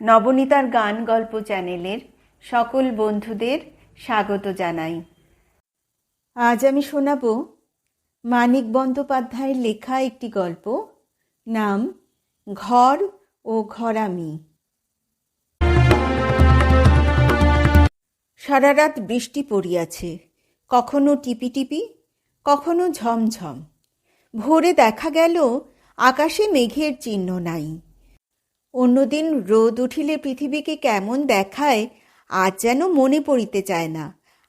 নবনীতার গান গল্প চ্যানেলের সকল বন্ধুদের স্বাগত জানাই। আজ আমি শোনাব মানিক বন্দ্যোপাধ্যায়ের লেখা একটি গল্প, নাম ঘর ও ঘরামি। সারা রাত বৃষ্টি পড়িয়াছে, কখনো টিপি টিপি, কখনো ঝমঝম। ভোরে দেখা গেল আকাশে মেঘের চিহ্ন নাই। অন্যদিন রোদ উঠিলে পৃথিবীকে কেমন দেখায় আজ যেন মনে পড়িতে চায় না।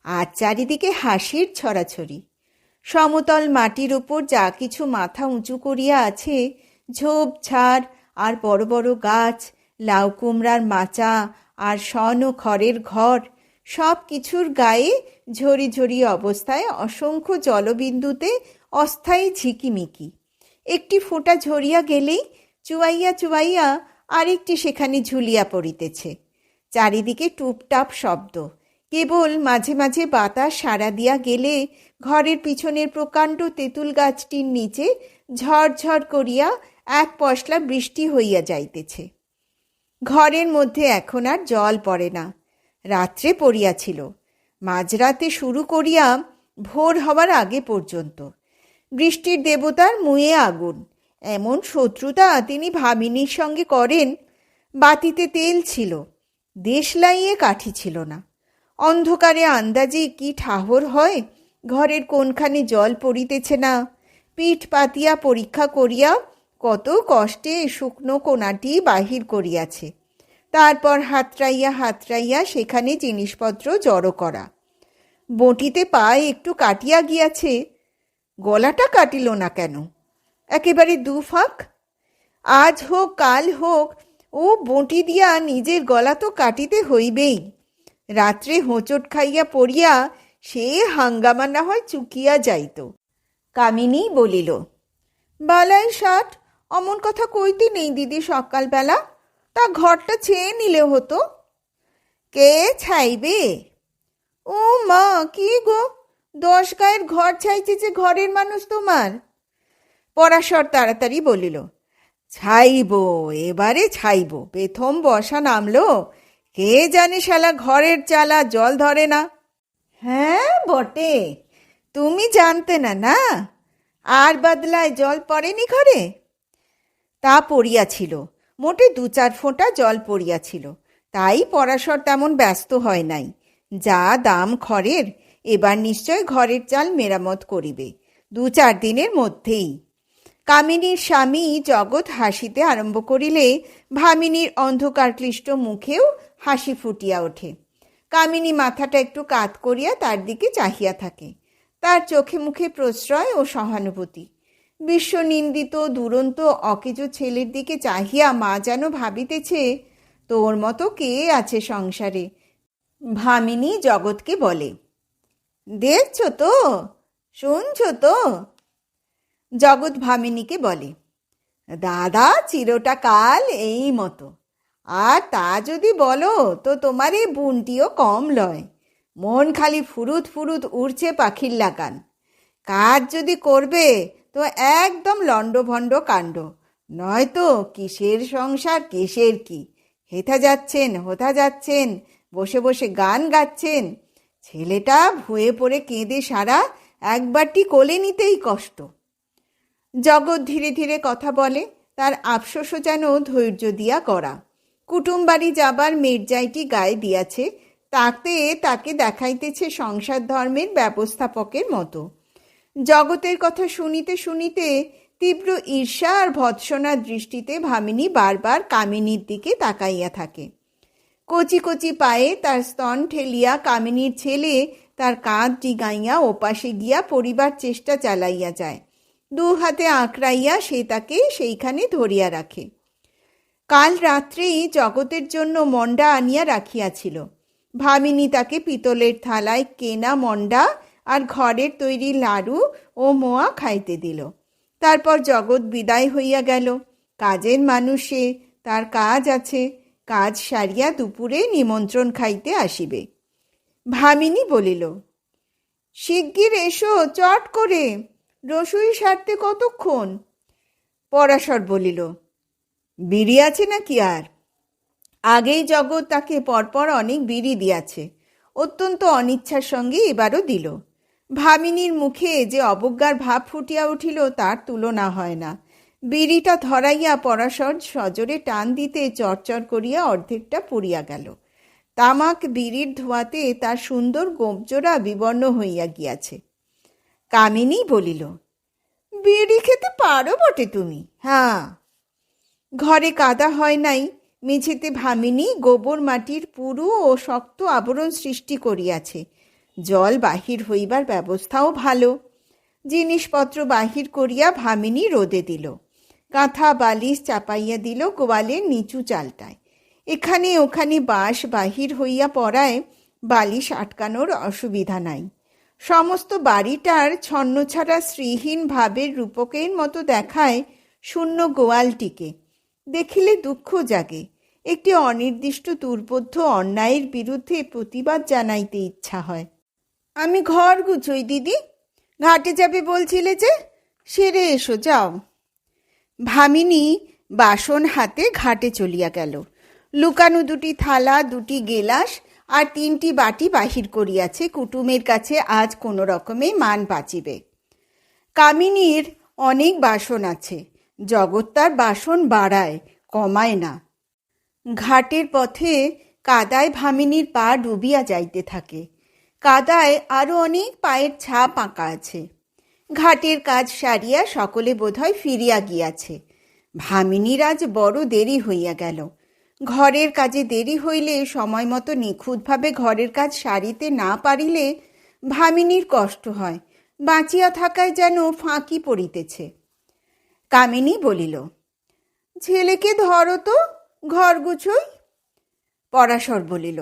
আজ চারিদিকে হাসির ছড়াছড়ি। সমতল মাটির উপর যা কিছু মাথা উঁচু করিয়া আছে, ঝোপ ঝাড় আর বড় বড় গাছ, লাউ কুমড়ার মাচা আর শন ও খড়ের ঘর, সব কিছুর গায়ে ঝরি ঝরি অবস্থায় অসংখ্য জলবিন্দুতে অস্থায়ী ঝিকিমিকি। একটি ফোঁটা ঝরিয়া গেলেই চুয়াইয়া চুয়াইয়া আরেকটি সেখানে ঝুলিয়া পড়িতেছে। চারিদিকে টুপটাপ শব্দ। কেবল মাঝে মাঝে বাতাস সাড়া দিয়া গেলে ঘরের পিছনের প্রকাণ্ড তেঁতুল গাছটির নিচে ঝড়ঝড় করিয়া এক পশলা বৃষ্টি হইয়া যাইতেছে। ঘরের মধ্যে এখন আর জল পড়ে না। রাত্রে পড়িয়াছিল, মাঝরাতে শুরু করিয়া ভোর হওয়ার আগে পর্যন্ত। বৃষ্টির দেবতার মুয়ে আগুন, এমন শত্রুতা তিনি ভামিনীর সঙ্গে করেন। বাতিতে তেল ছিল, দেশলাইয়ে কাঠি ছিল না। অন্ধকারে আন্দাজে কি ঠাহর হয় ঘরের কোনখানে জল পড়িতেছে না। পিঠ পাতিয়া পরীক্ষা করিয়া কত কষ্টে শুকনো কোনাটি বাহির করিয়াছে। তারপর হাতড়াইয়া হাতড়াইয়া সেখানে জিনিসপত্র জড়ো করা। বঁটিতে পায়ে একটু কাটিয়া গিয়াছে, গলাটা কাটিল না কেন? একেবারে দুফাক। আজ হোক কাল হোক ও বঁটি দিয়া নিজের গলা তো কাটিতে হইবেই। রাত্রে হোঁচট খাইয়া পড়িয়া সে হাঙ্গামা না হয় চুকিয়া যাইত। কামিনী বলিল, বালাই ষাট, অমন কথা কইতে নেই দিদি সকালবেলা, তা ঘরটা ছেয়ে নিলে হতো। কে ছাইবে? ও মা, কি গো, 10 গায়ের ঘর ছাইছে যে ঘরের মানুষ তোমার? পরাশর তাড়াতাড়ি বলিল, ছাইব, এবারে ছাইব। প্রথম বর্ষা নামলো, কে জানে শালা ঘরের চালা জল ধরে না। হ্যাঁ বটে, তুমি জানতে না? না, আর বাদলায় জল পড়েনি ঘরে? তা পড়িয়াছিল, মোটে 2-4 ফোঁটা জল পড়িয়াছিল। তাই পরাশর তেমন ব্যস্ত হয় নাই। যা দাম খড়ের, এবার নিশ্চয় ঘরের চাল মেরামত করিবে 2-4 দিনের মধ্যেই। কামিনীর স্বামী জগৎ হাসিতে আরম্ভ করিলে ভামিনীর অন্ধকার ক্লিষ্ট মুখেও হাসি ফুটিয়া ওঠে। কামিনী মাথাটা একটু কাত করিয়া তার দিকে চাহিয়া থাকে। তার চোখে মুখে প্রশ্রয় ও সহানুভূতি। বিশ্বনিন্দিত দুরন্ত অকেজো ছেলের দিকে চাহিয়া মা যেন ভাবিতেছে, তোর মতো কে আছে সংসারে। ভামিনী জগৎকে বলে, দেখছ তো, শুনছ তো? জগৎ ভামিনীকে বলে, দাদা চিরটা কাল এই মতো। আর তা যদি বলো তো তোমার এই বুনটিও কম লয়। মন খালি ফুরুত ফুরুত উড়ছে পাখির লাগান। কাজ যদি করবে তো একদম লণ্ডভণ্ড কাণ্ড, নয়তো কিসের সংসার কিসের কি। হেথা যাচ্ছেন হোথা যাচ্ছেন, বসে বসে গান গাচ্ছেন। ছেলেটা ভুয়ে পড়ে কেঁদে সারা, একবারটি কোলে নিতেই কষ্ট। জগৎ ধীরে ধীরে কথা বলে, তার আফসোসও যেন ধৈর্য দিয়া করা। কুটুম বাড়ি যাবার মেরজাইটি গায়ে দিয়াছে, তাতে তাকে দেখাইতেছে সংসার ধর্মের ব্যবস্থাপকের মতো। জগতের কথা শুনিতে শুনিতে তীব্র ঈর্ষা আর ভৎসনার দৃষ্টিতে ভামিনী বারবার কামিনীর দিকে তাকাইয়া থাকে। কচি কচি পায়ে তার স্তন ঠেলিয়া কামিনীর ছেলে তার কাঁধ ডিগাইয়া ওপাশে গিয়া পড়িবার চেষ্টা চালাইয়া যায়। 2 হাতে আঁকড়াইয়া সে তাকে সেইখানে ধরিয়া রাখে। কাল রাত্রেই জগতের জন্য মন্ডা আনিয়া রাখিয়াছিল। ভামিনী তাকে পিতলের থালায় কেনা মন্ডা আর ঘরের তৈরি লাড়ু ও মোয়া খাইতে দিল। তারপর জগৎ বিদায় হইয়া গেল। কাজের মানুষে, তার কাজ আছে, কাজ সারিয়া দুপুরে নিমন্ত্রণ খাইতে আসিবে। ভামিনী বলিল, শিগগির এসো চট করে, রসুই সারতে কতক্ষণ? পরাশর বলিল, বিড়ি আছে নাকি আর? আগেই জগৎ তাকে পরপর অনেক বিড়ি দিয়াছে, অত্যন্ত অনিচ্ছার সঙ্গে এবারও দিল। ভামিনীর মুখে যে অবজ্ঞার ভাব ফুটিয়া উঠিল তার তুলনা হয় না। বিড়িটা ধরাইয়া পরাশর সজোরে টান দিতে চরচর করিয়া অর্ধেকটা পুড়িয়া গেল। তামাক বিড়ির ধোঁয়াতে তার সুন্দর গোঁপজোড়া বিবর্ণ হইয়া গিয়াছে। কামিনী বলিল, বিড়ি খেতে পারো বটে তুমি। হ্যাঁ। ঘরে কাদা হয় নাই, মেঝেতে ভামিনী গোবর মাটির পুরু ও শক্ত আবরণ সৃষ্টি করিয়াছে। জল বাহির হইবার ব্যবস্থাও ভালো। জিনিসপত্র বাহির করিয়া ভামিনী রোদে দিল। কাঁথা বালিশ চাপাইয়া দিল গোয়ালের নিচু চালটায়। এখানে ওখানে বাঁশ বাহির হইয়া পড়ায় বালিশ আটকানোর অসুবিধা নাই। সমস্ত বাড়িটার ছন্নছাড়া শ্রীহীন ভাবের রূপকের মতো দেখায় শূন্য গোয়ালটিকে। দেখিলে দুঃখ জাগে। একটি অনির্দিষ্ট দুর্বোধ্য অন্যায়ের বিরুদ্ধে প্রতিবাদ জানাইতে ইচ্ছা হয়। আমি ঘর গুছোই দিদি, ঘাটে যাবে বলছিলে যে, সেরে এসো যাও। ভামিনী বাসন হাতে ঘাটে চলিয়া গেল। লুকানো দুটি থালা, দুটি গেলাস আর 3টি বাটি বাহির করিয়াছে। কুটুমের কাছে আজ কোনো রকমে মান বাঁচিবে। কামিনীর অনেক বাসন আছে, জগৎ তার বাসন বাড়ায়, কমায় না। ঘাটের পথে কাদায় ভামিনীর পা ডুবিয়া যাইতে থাকে। কাদায় আরও অনেক পায়ের ছাপ আঁকা আছে। ঘাটের কাজ সারিয়া সকলে বোধহয় ফিরিয়া গিয়াছে। ভামিনীর আজ বড় দেরি হইয়া গেল। ঘরের কাজে দেরি হইলে, সময় মতো নিখুঁতভাবে ঘরের কাজ সারিতে না পারিলে ভামিনীর কষ্ট হয়। বাঁচিয়া থাকায় যেন ফাঁকি পড়িতেছে। কামিনী বলিল, ছেলেকে ধরো তো, ঘর গুছোই। পরাশর বলিল,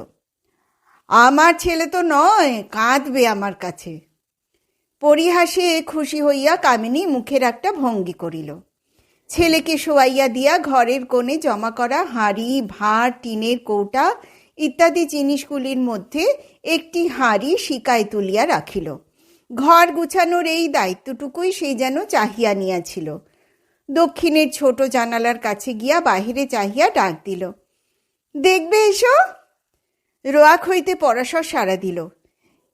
আমার ছেলে তো নয়, কাঁদবে আমার কাছে। পরিহাসে খুশি হইয়া কামিনী মুখের একটা ভঙ্গি করিল। ছেলেকে শোয়াইয়া দিয়া ঘরের কোণে জমা করা হাঁড়ি, ভাঁড়, টিনের কৌটা ইত্যাদি জিনিসগুলির মধ্যে একটি হাঁড়ি শিকায় তুলিয়া রাখিল। ঘর গুছানোর এই দায়িত্বটুকুই সে যেন চাহিয়া নিয়াছিল। দক্ষিণের ছোট জানালার কাছে গিয়া বাহিরে চাহিয়া ডাক দিল, দেখবে এসো। রোয়াক হইতে পরাশর সাড়া দিল,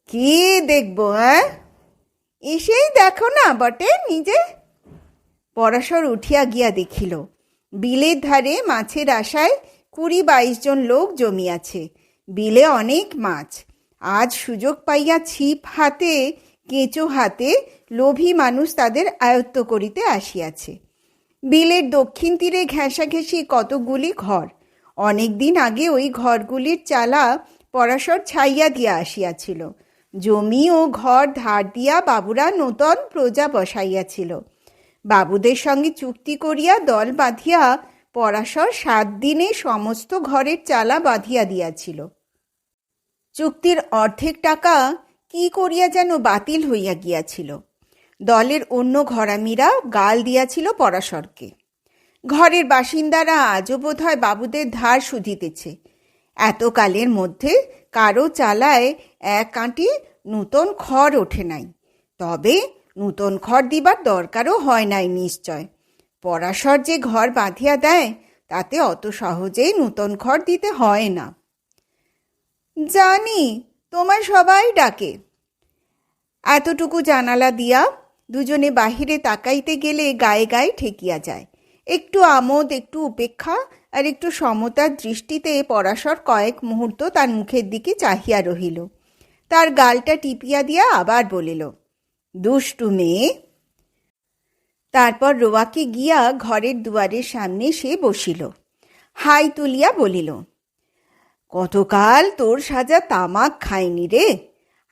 কি দেখব? এসেই দেখো না বটে নিজে। পরাশর উঠিয়া গিয়া দেখিল, বিলের ধারে মাছের আশায় 20-22 জন লোক জমিয়াছে। বিলে অনেক মাছ। আজ সুযোগ পাইয়া ছিপ হাতে, কেঁচো হাতে লোভী মানুষ তাদের আয়ত্ত করিতে আসিয়াছে। বিলের দক্ষিণ তীরে ঘেঁষাঘেঁষি কতকগুলি ঘর। অনেক দিন আগে ওই ঘরগুলির চালা পরাশর ছাইয়া দিয়া আসিয়াছিল। জমি ও ঘর ধার দিয়া বাবুরা নূতন প্রজা বসাইয়াছিল। বাবুদের সঙ্গে চুক্তি করিয়া দল বাঁধিয়া পরাশর 7 দিনে সমস্ত ঘরের চালা বাঁধিয়া দিয়াছিল। চুক্তির অর্ধেক টাকা কি করিয়া যেন বাতিল হইয়া গিয়াছিল। দলের অন্য ঘরামিরা গাল দিয়াছিল পরাশরকে। ঘরের বাসিন্দারা আজও বোধহয় বাবুদের ধার শুধিতেছে। এতকালের মধ্যে কারো চালায় 1 আঁটি নূতন খড় ওঠে নাই। তবে নূতন খড় দিবার দরকারও হয় নাই নিশ্চয়। পরাশর যে ঘর বাঁধিয়া দেয়, তাতে অত সহজেই নূতন খড় দিতে হয় না। জানি তোমায় সবাই ডাকে। এতটুকু জানালা দিয়া দুজনে বাহিরে তাকাইতে গেলে গায়ে গায়ে ঠেকিয়া যায়। একটু আমোদ, একটু উপেক্ষা আর একটু সমতার দৃষ্টিতে পরাশর কয়েক মুহূর্ত তার মুখের দিকে চাহিয়া রহিল। তার গালটা টিপিয়া দিয়া আবার বলিল, দুষ্টু মেয়ে। তারপর রোয়াকে গিয়া ঘরের দুয়ারের সামনে সে বসিল। হাই তুলিয়া বলিল, কতকাল তোর সাজা তামাক খায়নি রে।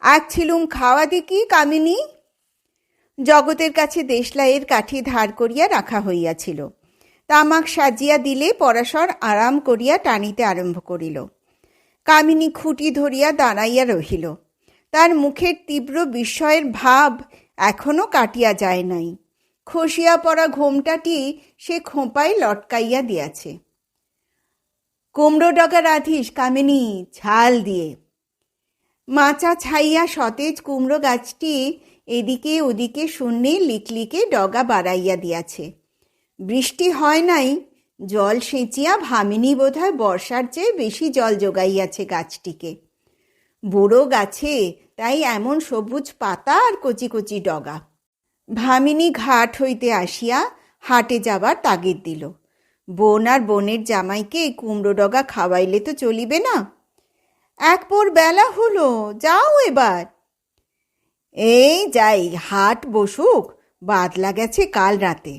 এক ছিলুম খাওয়া দেখি কামিনী। জগতের কাছে দেশলাইয়ের কাঠি ধার করিয়া রাখা হইয়াছিল। তামাক সাজিয়া দিলে পরাশর আরাম করিয়া টানিতে আরম্ভ করিল। কামিনী খুঁটি ধরিয়া দাঁড়াইয়া রহিল। তার মুখের তীব্র বিস্ময়ের ভাব এখনো কাটিয়া যায় নাই। খসিয়া পড়া ঘোমটাটি সে খোঁপায় লটকাইয়া দিয়াছে। কুমড়ো ডগা রাধিস কামিনী, ঝাল দিয়ে। মাচা ছাইয়া সতেজ কুমড়ো গাছটি এদিকে ওদিকে শূন্যে লিকলিকে ডগা বাড়াইয়া দিয়াছে। বৃষ্টি হয় নাই, জল সেচিয়া ভামিনী বোধহয় বর্ষার চেয়ে বেশি জল যোগাইয়াছে গাছটিকে। বুড়ো গাছে তাই এমন সবুজ পাতা আর কচি কচি ডগা। ভামিনী ঘাট হইতে আসিয়া হাটে যাবার তাগিদ দিল। বোন আর বোনের জামাইকে কুমড়ো ডগা খাওয়াইলে তো চলিবে না। এক পোর বেলা হলো, যাও এবার। এই যাই, হাট বসুক, বাদলা গেছে কাল রাতে।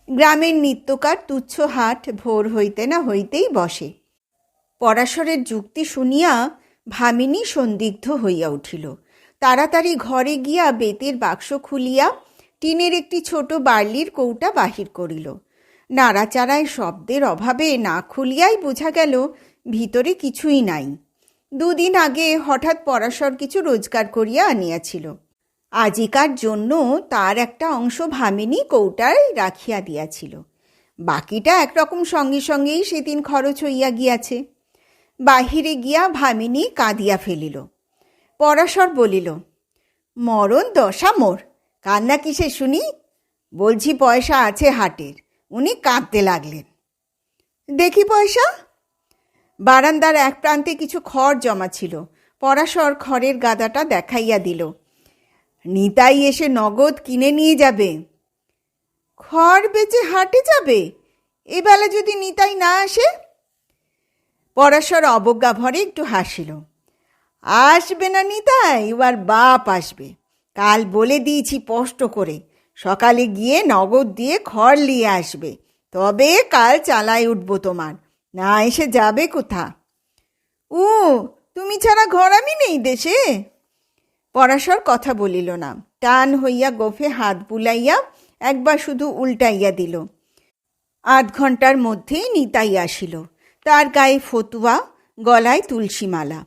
গ্রামের নিত্যকার তুচ্ছ হাট ভোর হইতে না হইতেই বসে। পরাশরের যুক্তি শুনিয়া ভামিনী সন্দিগ্ধ হইয়া উঠিল। তাড়াতাড়ি ঘরে গিয়া বেতের বাক্স খুলিয়া টিনের একটি ছোট বার্লির কৌটা বাহির করিল। নাড়াচাড়ায় শব্দের অভাবে না খুলিয়াই বোঝা গেল ভিতরে কিছুই নাই। দুদিন আগে হঠাৎ পরাশর কিছু রোজগার করিয়া আনিয়াছিল। আজিকার জন্য তার একটা অংশ ভামিনী কৌটায় রাখিয়া দিয়াছিল। বাকিটা একরকম সঙ্গে সঙ্গেই সেদিন খরচ হইয়া গিয়াছে। বাহিরে গিয়া ভামিনী কাঁদিয়া ফেলিল। পরাশর বলিল, মরণ দশা মোর, কান্না কিসে শুনি? বলছি পয়সা আছে হাটের। উনি কাঁদতে লাগলেন। দেখি পয়সা। বারান্দার এক প্রান্তে কিছু খড় জমা ছিল। পরাশর খড়ের গাদাটা দেখাইয়া দিল। নিতাই এসে নগদ কিনে নিয়ে যাবে। খড় বেচে হাটে যাবে? এবেলা যদি নিতাই না আসে? পরাশর অবজ্ঞা ভরে একটু হাসিল। আসবে না নিতাই, এবার বাপ আসবে। কাল বলে দিয়েছি স্পষ্ট করে, সকালে গিয়ে নগদ দিয়ে খড় নিয়ে আসবে, তবে কাল চালায় উঠব তোমার, না এসে যাবে কোথা? তুমি ছাড়া ঘরামি নেই দেশে? পরাশর কথা বলিল না। টান হইয়া গোফে হাত বুলাইয়া একবার শুধু উল্টাইয়া দিল। আধ ঘন্টার মধ্যেই নিতাই আসিল। তার গায়ে ফতুয়া, গলায় তুলসীমালা,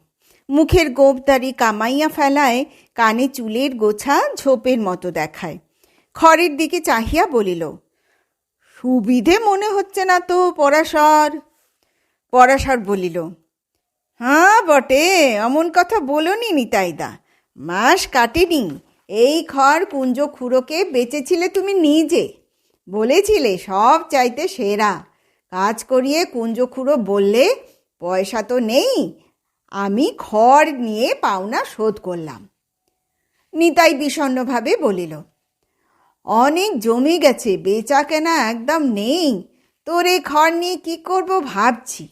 মুখের গোঁফদাড়ি কামাইয়া ফেলায় কানে চুলের গোছা ঝোপের মতো দেখায়। খড়ের দিকে চাহিয়া বলিল, সুবিধে মনে হচ্ছে না তো পরাশর? পরাশর বলিল, হ্যাঁ বটে, অমন কথা বলোনি নিতাইদা। মাস কাটেনি, এই খড় কুঞ্জ খুড়োকে বেচেছিলে তুমি নিজে। বলেছিলে সব চাইতে সেরা। কাজ করিয়ে কুঞ্জ খুড়ো বললে, পয়সা তো নেই, আমি খড় নিয়ে পাওনা শোধ করলাম। নিতাই বিষণ্ণভাবে বলিল, অনেক জমে গেছে, বেচা কেনা একদম নেই। তোর এই খড় নিয়ে কি করব ভাবছি।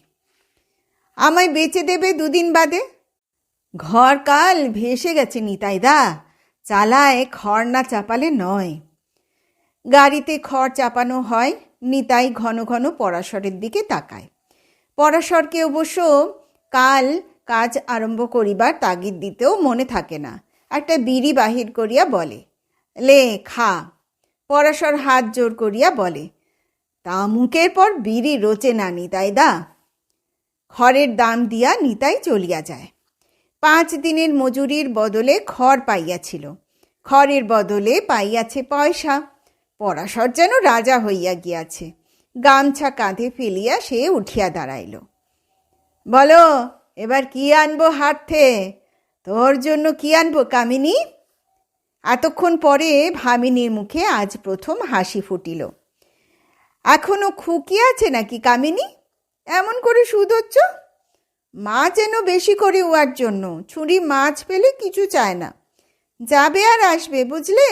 আমায় বেচে দেবে দুদিন বাদে। ঘর কাল ভেসে গেছে নিতাইদা, চালায় খড় না চাপালে নয়। গাড়িতে খড় চাপানো হয়। নিতাই ঘন ঘন পরাশরের দিকে তাকায়। পরাশরকে অবশ্য কাল কাজ আরম্ভ করিবার তাগিদ দিতেও মনে থাকে না। একটা বিড়ি বাহির করিয়া বলে, লে খা। পরাশর হাত জোর করিয়া বলে, তা মুখের পর বিড়ি রোচে না নিতাইদা। খড়ের দাম দিয়া নিতাই চলিয়া যায়। 5 দিনের মজুরির বদলে খড় পাইয়াছিল, খড়ের বদলে পাইয়াছে পয়সা। পরাশর যেন রাজা হইয়া গিয়াছে। গামছা কাঁধে ফেলিয়া সে উঠিয়া দাঁড়াইল। বলো, এবার কি আনবো হাট থেকে? তোর জন্য কি আনবো কামিনী? এতক্ষণ পরে ভামিনীর মুখে আজ প্রথম হাসি ফুটিল। এখনো খুকি আছে নাকি কামিনী? এমন করে শুধোচ্ছ? মাছ এনো বেশি করে উয়ার জন্য। ছুরি মাছ পেলে কিছু চায় না, যাবে আর আসবে, বুঝলে?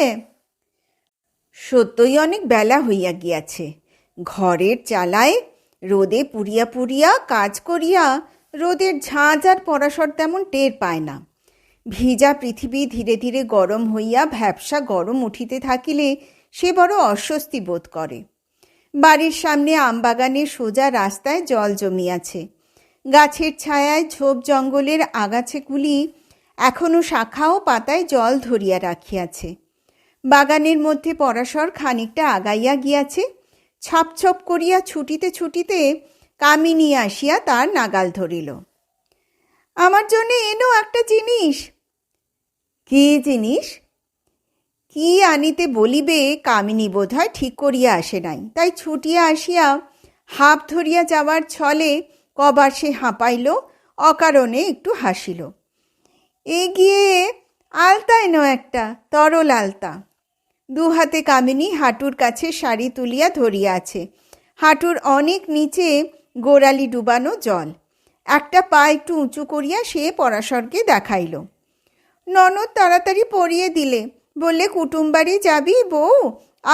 সত্যই অনেক বেলা হইয়া গিয়াছে। ঘরের চালায় রোদে পুড়িয়া পুড়িয়া কাজ করিয়া রোদের ঝাঁঝ আর পরাশর তেমন টের পায় না। ভিজা পৃথিবী ধীরে ধীরে গরম হইয়া ভ্যাপসা গরম উঠিতে থাকিলে সে বড় অস্বস্তি বোধ করে। বাড়ির সামনে আমবাগানের সোজা রাস্তায় জল জমিয়াছে। গাছের ছায়ায় ঝোপ জঙ্গলের আগাছেগুলি এখনো শাখা ও পাতায় জল ধরিয়া রাখিয়াছে। বাগানের মধ্যে পরাশর খানিকটা আগাইয়া গিয়াছে। ছপ ছপ করিয়া ছুটিতে ছুটিতে কামিনী আসিয়া তার নাগাল ধরিল। আমার জন্য এনো একটা জিনিস। কি জিনিস? কি আনিতে বলিবে কামিনী বোধহয় ঠিক করিয়া আসে নাই, তাই ছুটিয়া আসিয়া হাঁপ ধরিয়া যাওয়ার ছলে কবার সে হাঁপাইল, অকারণে একটু হাসিল। এগিয়ে আলতা এনো একটা, তরল আলতা। 2 হাতে কামিনী হাঁটুর কাছে শাড়ি তুলিয়া ধরিয়া আছে। হাঁটুর অনেক নিচে গোড়ালি ডুবানো জল। একটা পা একটু উঁচু করিয়া সে পরাশরকে দেখাইল। ননদ তাড়াতাড়ি পরিয়ে দিলে, বললে কুটুম বাড়ি যাবি বউ,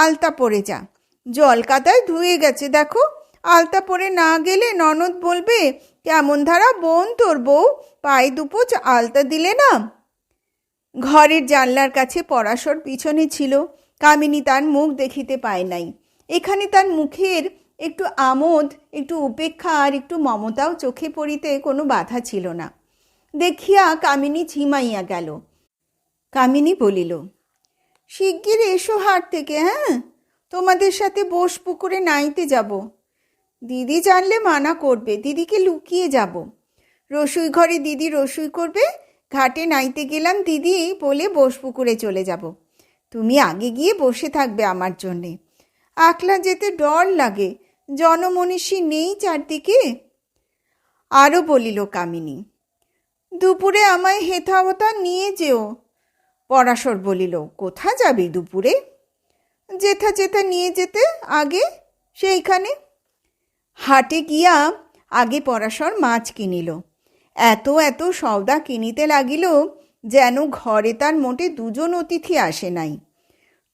আলতা পরে যা, জল কাদায় ধুয়ে গেছে দেখো, আলতা পরে না গেলে ননদ বলবে কেমন ধারা বোন তোর বউ, পায়ে দুপোচ আলতা দিলে না। ঘরের জানলার কাছে পরাশর পিছনে ছিল। কামিনী তার মুখ দেখিতে পায় নাই। এখানে তার মুখের একটু আমোদ, একটু উপেক্ষা আর একটু মমতাও চোখে পড়িতে কোনো বাধা ছিল না। দেখিয়া কামিনী ঝিমাইয়া গেল। কামিনী বলিল, শিগগির এসো হাট থেকে, হ্যাঁ, তোমাদের সাথে বোস পুকুরে নাইতে যাব। দিদি জানলে মানা করবে, দিদিকে লুকিয়ে যাব। রসুই ঘরে দিদি রসুই করবে, ঘাটে নাইতে গেলাম দিদি বলে বোস পুকুরে চলে যাব। তুমি আগে গিয়ে বসে থাকবে আমার জন্যে। আকলা যেতে ডর লাগে, জনমনীষী নেই চারদিকে। আরও বলিল কামিনী, দুপুরে আমায় হেথা হোথা নিয়ে যেও। পরাশর বলিল, কোথা যাবি দুপুরে? যেথা যেথা নিয়ে যেতে আগে সেইখানে। হাটে গিয়া আগে পরাশর মাছ কিনিল। এত এত সওদা কিনিতে লাগিল যেন ঘরে তার মোটে দুজন অতিথি আসে নাই।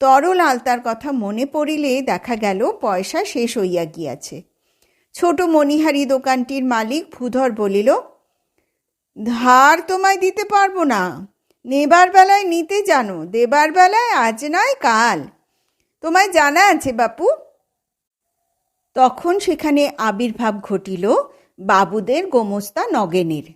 তরল আলতার কথা মনে পড়িলে দেখা গেল পয়সা শেষ হইয়া গিয়াছে। ছোট মণিহারি দোকানটির মালিক ভূধর বলিল, ধার তোমায় দিতে পারবো না, নেবার বেলায় নিতে জানো, দেবার বেলায় আজ নয় কাল, তোমায় জানা আছে বাপু। তখন সেখানে আবির্ভাব ঘটিল বাবুদের গোমস্তা নগেনের।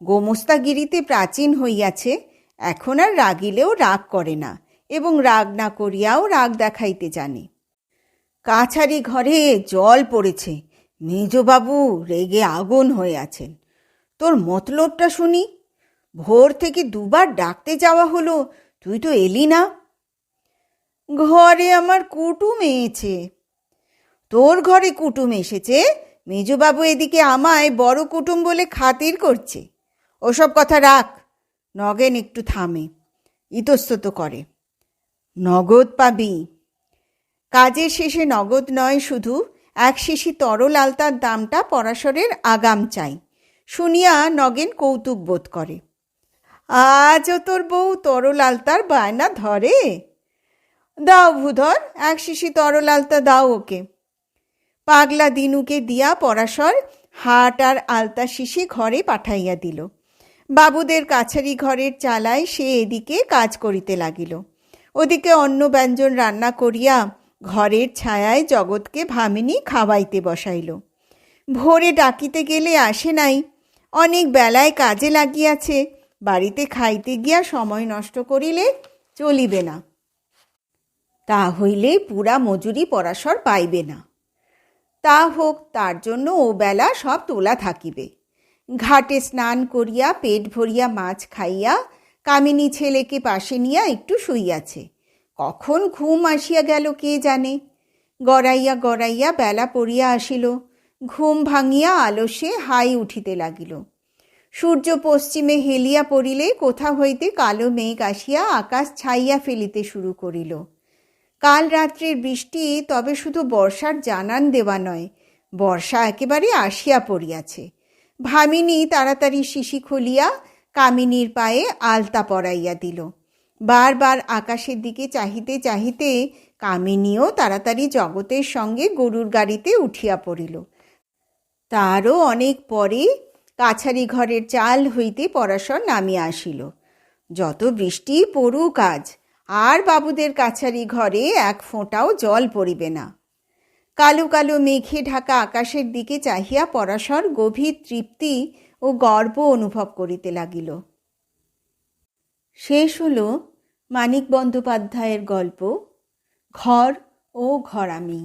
গোমস্তাগিরিতে প্রাচীন হইয়াছে, এখন আর রাগিলেও রাগ করে না এবং রাগ না করিয়াও রাগ দেখাইতে জানে। কাছারি ঘরে জল পড়েছে, মেজবাবু রেগে আগুন হয়ে আছেন। তোর মতলবটা শুনি, ভোর থেকে দুবার ডাকতে যাওয়া হলো, তুই তো এলি না। ঘরে আমার কুটুম এসেছে। তোর ঘরে কুটুম এসেছে? মেজবাবু এদিকে আমায় বড় কুটুম বলে খাতির করছে। ওসব কথা রাখ। নগেন একটু থামে, ইতস্তত করে। নগদ পাবি। কাজের শেষে নগদ নয়, শুধু এক শিশি তরল আলতার দামটা পরাশরের আগাম চাই। শুনিয়া নগেন কৌতুক বোধ করে। আজও তোর বউ তরল আলতার বায়না ধরে? দাও ভূধর, এক শিশি তরল আলতা দাও ওকে। পাগলা দিনুকে দিয়া পরাশর হাট আর আলতা শিশি ঘরে পাঠাইয়া দিল। বাবুদের কাছারি ঘরের চালায় সে এদিকে কাজ করিতে লাগিল। ওদিকে অন্ন ব্যঞ্জন রান্না করিয়া ঘরের ছায়ায় জগৎকে ভামিনী খাওয়াইতে বসাইল। ভোরে ডাকিতে গেলে আসে নাই, অনেক বেলায় কাজে লাগিয়াছে, বাড়িতে খাইতে গিয়া সময় নষ্ট করিলে চলিবে না। তা হইলে পুরা মজুরি পরাশর পাইবে না। তা হোক, তার জন্য ও বেলা সব তোলা থাকিবে। ঘাটে স্নান করিয়া পেট ভরিয়া মাছ খাইয়া কামিনী ছেলেকে পাশে নিয়া একটু শুইয়াছে। কখন ঘুম আসিয়া গেল কে জানে। গড়াইয়া গড়াইয়া বেলা পড়িয়া আসিল। ঘুম ভাঙিয়া আলস্যে হাই উঠিতে লাগিল। সূর্য পশ্চিমে হেলিয়া পড়িলে কোথা হইতে কালো মেঘ আসিয়া আকাশ ছাইয়া ফেলিতে শুরু করিল। কাল রাত্রির বৃষ্টি তবে শুধু বর্ষার জানান দেওয়া নয়, বর্ষা একেবারে আসিয়া পড়িয়াছে। ভামিনী তাড়াতাড়ি শিশি খুলিয়া কামিনীর পায়ে আলতা পরাইয়া দিল। বারবার আকাশের দিকে চাহিতে চাহিতে কামিনীও তাড়াতাড়ি জগতের সঙ্গে গরুর গাড়িতে উঠিয়া পড়িল। তারও অনেক পরে কাছারি ঘরের চাল হইতে পরাশর নামিয়া আসিল। যত বৃষ্টি পড়ুক আজ আর বাবুদের কাছারি ঘরে এক ফোঁটাও জল পড়িবে না। কালো কালো মেঘে ঢাকা আকাশের দিকে চাহিয়া পরাশর গভীর তৃপ্তি ও গর্ব অনুভব করিতে লাগিল। শেষ হল মানিক বন্দ্যোপাধ্যায়ের গল্প ঘর ও ঘরামি।